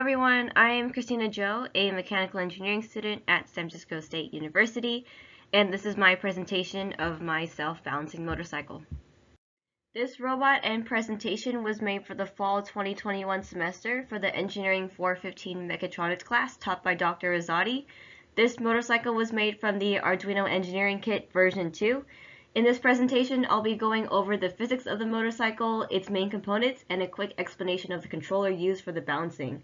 Everyone, I am Kristina Joe, a mechanical engineering student at San Francisco State University, and this is my presentation of my self-balancing motorcycle. This robot and presentation was made for the fall 2021 semester for the Engineering 415 Mechatronics class taught by Dr. Azadi. This motorcycle was made from the Arduino Engineering Kit version 2. In this presentation, I'll be going over the physics of the motorcycle, its main components, and a quick explanation of the controller used for the balancing.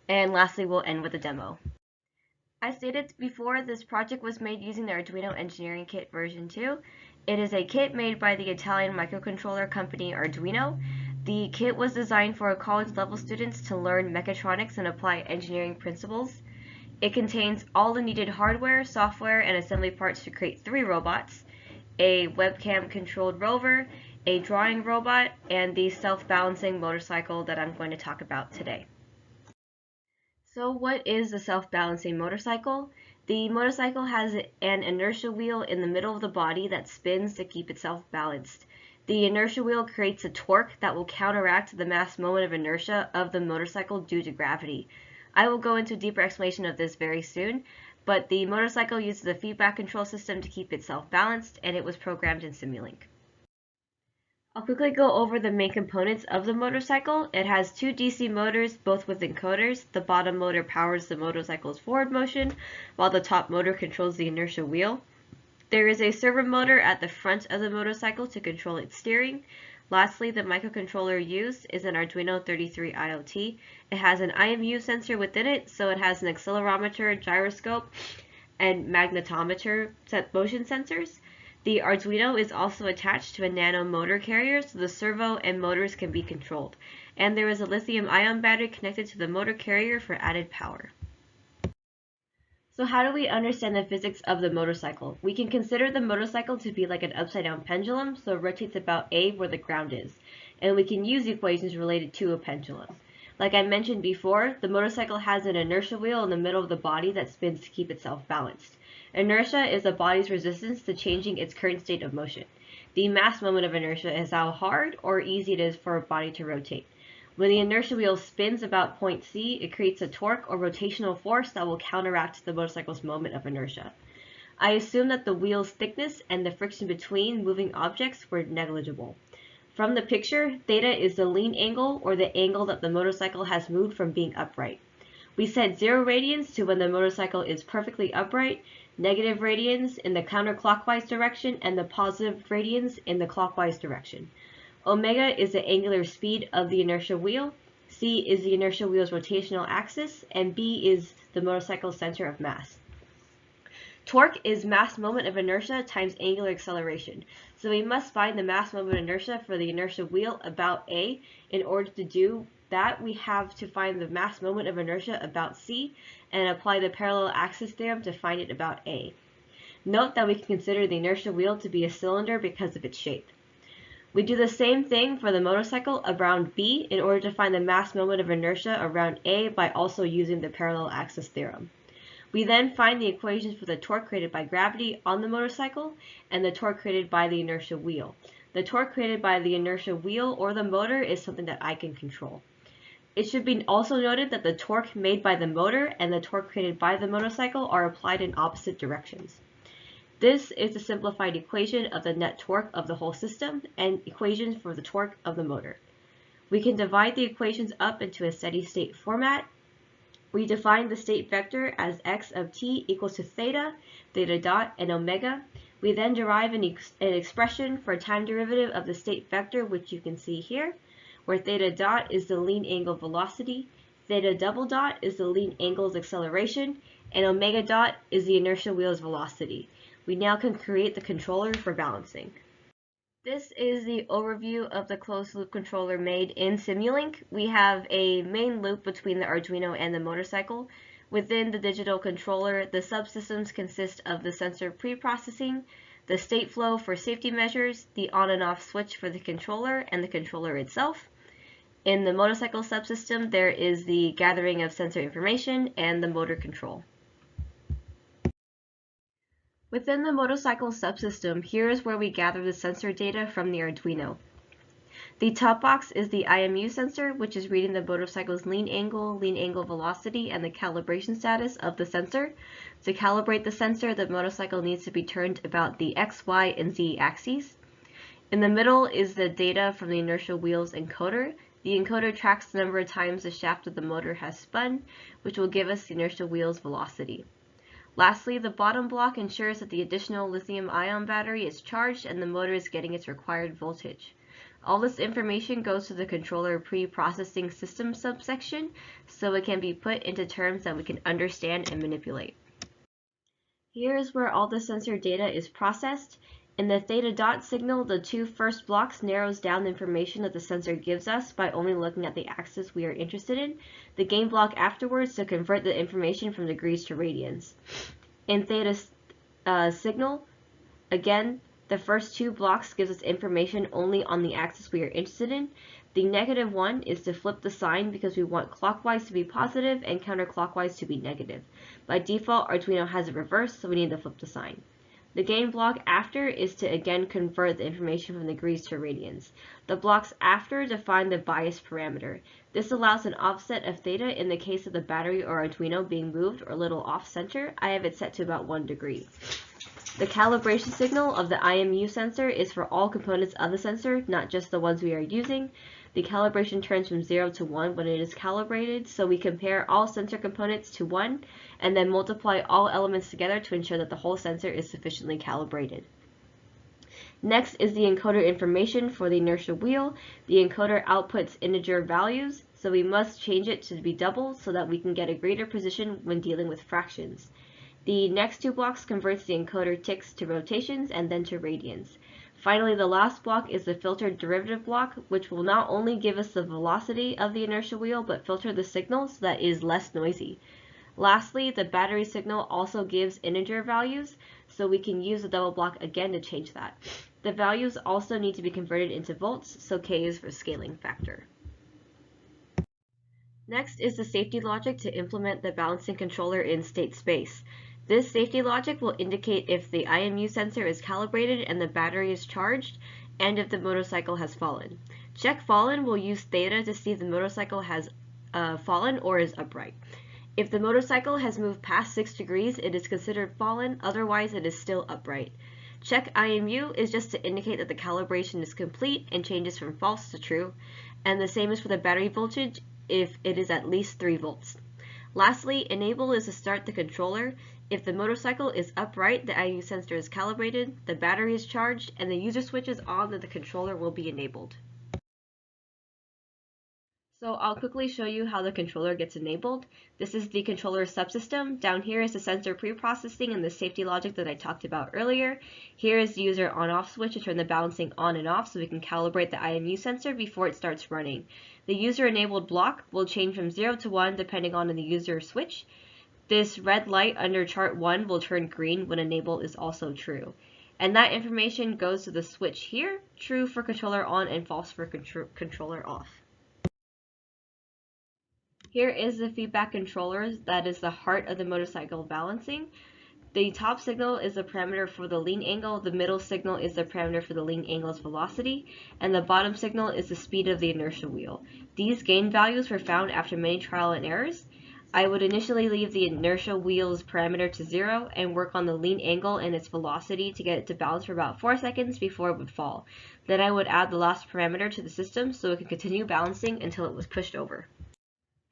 And lastly, we'll end with a demo. I stated before, this project was made using the Arduino Engineering Kit version 2. It is a kit made by the Italian microcontroller company Arduino. The kit was designed for college-level students to learn mechatronics and apply engineering principles. It contains all the needed hardware, software, and assembly parts to create 3 robots: a webcam-controlled rover, a drawing robot, and the self-balancing motorcycle that I'm going to talk about today. So what is a self-balancing motorcycle? The motorcycle has an inertia wheel in the middle of the body that spins to keep itself balanced. The inertia wheel creates a torque that will counteract the mass moment of inertia of the motorcycle due to gravity. I will go into a deeper explanation of this very soon, but the motorcycle uses a feedback control system to keep itself balanced, and it was programmed in Simulink. I'll quickly go over the main components of the motorcycle. It has 2 DC motors, both with encoders. The bottom motor powers the motorcycle's forward motion, while the top motor controls the inertia wheel. There is a servo motor at the front of the motorcycle to control its steering. Lastly, the microcontroller used is an Arduino 33 IoT. It has an IMU sensor within it, so it has an accelerometer, gyroscope, and magnetometer motion sensors. The Arduino is also attached to a nano motor carrier, so the servo and motors can be controlled. And there is a lithium-ion battery connected to the motor carrier for added power. So how do we understand the physics of the motorcycle? We can consider the motorcycle to be like an upside-down pendulum, so it rotates about A where the ground is. And we can use equations related to a pendulum. Like I mentioned before, the motorcycle has an inertia wheel in the middle of the body that spins to keep itself balanced. Inertia is a body's resistance to changing its current state of motion. The mass moment of inertia is how hard or easy it is for a body to rotate. When the inertia wheel spins about point C, it creates a torque or rotational force that will counteract the motorcycle's moment of inertia. I assume that the wheel's thickness and the friction between moving objects were negligible. From the picture, theta is the lean angle, or the angle that the motorcycle has moved from being upright. We set 0 radians to when the motorcycle is perfectly upright, negative radians in the counterclockwise direction, and the positive radians in the clockwise direction. Omega is the angular speed of the inertia wheel, C is the inertia wheel's rotational axis, and B is the motorcycle's center of mass. Torque is mass moment of inertia times angular acceleration. So we must find the mass moment of inertia for the inertia wheel about A. In order to do that, we have to find the mass moment of inertia about C and apply the parallel axis theorem to find it about A. Note that we can consider the inertia wheel to be a cylinder because of its shape. We do the same thing for the motorcycle around B in order to find the mass moment of inertia around A by also using the parallel axis theorem. We then find the equations for the torque created by gravity on the motorcycle and the torque created by the inertia wheel. The torque created by the inertia wheel or the motor is something that I can control. It should be also noted that the torque made by the motor and the torque created by the motorcycle are applied in opposite directions. This is the simplified equation of the net torque of the whole system and equations for the torque of the motor. We can divide the equations up into a steady state format. We define the state vector as x of t equals to theta, theta dot, and omega. We then derive an expression for time derivative of the state vector, which you can see here, where theta dot is the lean angle velocity, theta double dot is the lean angle's acceleration, and omega dot is the inertia wheel's velocity. We now can create the controller for balancing. This is the overview of the closed loop controller made in Simulink. We have a main loop between the Arduino and the motorcycle. Within the digital controller, the subsystems consist of the sensor preprocessing, the state flow for safety measures, the on and off switch for the controller, and the controller itself. In the motorcycle subsystem, there is the gathering of sensor information and the motor control. Within the motorcycle subsystem, here is where we gather the sensor data from the Arduino. The top box is the IMU sensor, which is reading the motorcycle's lean angle velocity, and the calibration status of the sensor. To calibrate the sensor, the motorcycle needs to be turned about the X, Y, and Z axes. In the middle is the data from the inertial wheels encoder. The encoder tracks the number of times the shaft of the motor has spun, which will give us the inertial wheel's velocity. Lastly, the bottom block ensures that the additional lithium-ion battery is charged and the motor is getting its required voltage. All this information goes to the controller pre-processing system subsection, so it can be put into terms that we can understand and manipulate. Here is where all the sensor data is processed. In the theta dot signal, the two first blocks narrows down the information that the sensor gives us by only looking at the axis we are interested in. The gain block afterwards to convert the information from degrees to radians. In theta signal, again, the first two blocks gives us information only on the axis we are interested in. The -1 is to flip the sign because we want clockwise to be positive and counterclockwise to be negative. By default, Arduino has it reversed, so we need to flip the sign. The gain block after is to again convert the information from degrees to radians. The blocks after define the bias parameter. This allows an offset of theta in the case of the battery or Arduino being moved or a little off center. I have it set to about 1 degree. The calibration signal of the IMU sensor is for all components of the sensor, not just the ones we are using. The calibration turns from 0 to 1 when it is calibrated, so we compare all sensor components to 1 and then multiply all elements together to ensure that the whole sensor is sufficiently calibrated. Next is the encoder information for the inertial wheel. The encoder outputs integer values, so we must change it to be double so that we can get a greater precision when dealing with fractions. The next two blocks converts the encoder ticks to rotations and then to radians. Finally, the last block is the filtered derivative block, which will not only give us the velocity of the inertial wheel, but filter the signal so that it is less noisy. Lastly, the battery signal also gives integer values, so we can use the double block again to change that. The values also need to be converted into volts, so K is for scaling factor. Next is the safety logic to implement the balancing controller in state space. This safety logic will indicate if the IMU sensor is calibrated and the battery is charged, and if the motorcycle has fallen. Check fallen will use theta to see if the motorcycle has fallen or is upright. If the motorcycle has moved past 6 degrees, it is considered fallen, otherwise it is still upright. Check IMU is just to indicate that the calibration is complete and changes from false to true, and the same is for the battery voltage if it is at least 3 volts. Lastly, enable is to start the controller. If the motorcycle is upright, the IMU sensor is calibrated, the battery is charged, and the user switch is on, then the controller will be enabled. So I'll quickly show you how the controller gets enabled. This is the controller subsystem. Down here is the sensor pre-processing and the safety logic that I talked about earlier. Here is the user on-off switch to turn the balancing on and off so we can calibrate the IMU sensor before it starts running. The user enabled block will change from 0 to 1 depending on the user switch. This red light under chart 1 will turn green when enable is also true. And that information goes to the switch here, true for controller on and false for controller off. Here is the feedback controller that is the heart of the motorcycle balancing. The top signal is the parameter for the lean angle, the middle signal is the parameter for the lean angle's velocity, and the bottom signal is the speed of the inertial wheel. These gain values were found after many trial and errors. I would initially leave the inertial wheel's parameter to 0 and work on the lean angle and its velocity to get it to balance for about 4 seconds before it would fall. Then I would add the last parameter to the system so it could continue balancing until it was pushed over.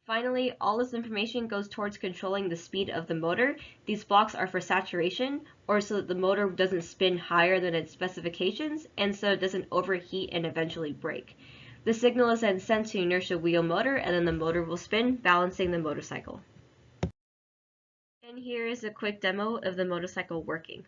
Finally, all this information goes towards controlling the speed of the motor. These blocks are for saturation, or so that the motor doesn't spin higher than its specifications, and so it doesn't overheat and eventually break. The signal is then sent to the inertial wheel motor, and then the motor will spin, balancing the motorcycle. And here is a quick demo of the motorcycle working.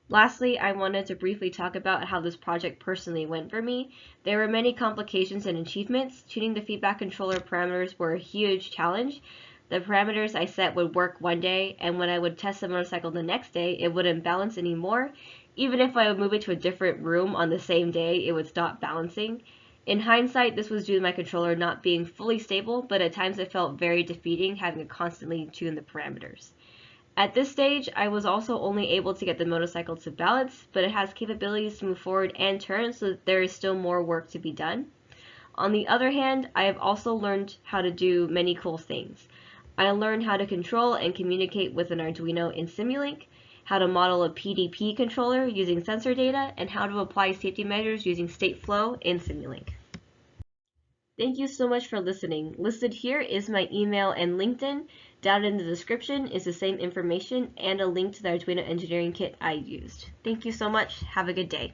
Lastly, I wanted to briefly talk about how this project personally went for me. There were many complications and achievements. Tuning the feedback controller parameters were a huge challenge. The parameters I set would work one day, and when I would test the motorcycle the next day, it wouldn't balance anymore. Even if I would move it to a different room on the same day, it would stop balancing. In hindsight, this was due to my controller not being fully stable, but at times it felt very defeating having to constantly tune the parameters. At this stage, I was also only able to get the motorcycle to balance, but it has capabilities to move forward and turn, so that there is still more work to be done. On the other hand, I have also learned how to do many cool things. I learned how to control and communicate with an Arduino in Simulink, how to model a PDP controller using sensor data, and how to apply safety measures using state flow in Simulink. Thank you so much for listening. Listed here is my email and LinkedIn. Down in the description is the same information and a link to the Arduino engineering kit I used. Thank you so much. Have a good day.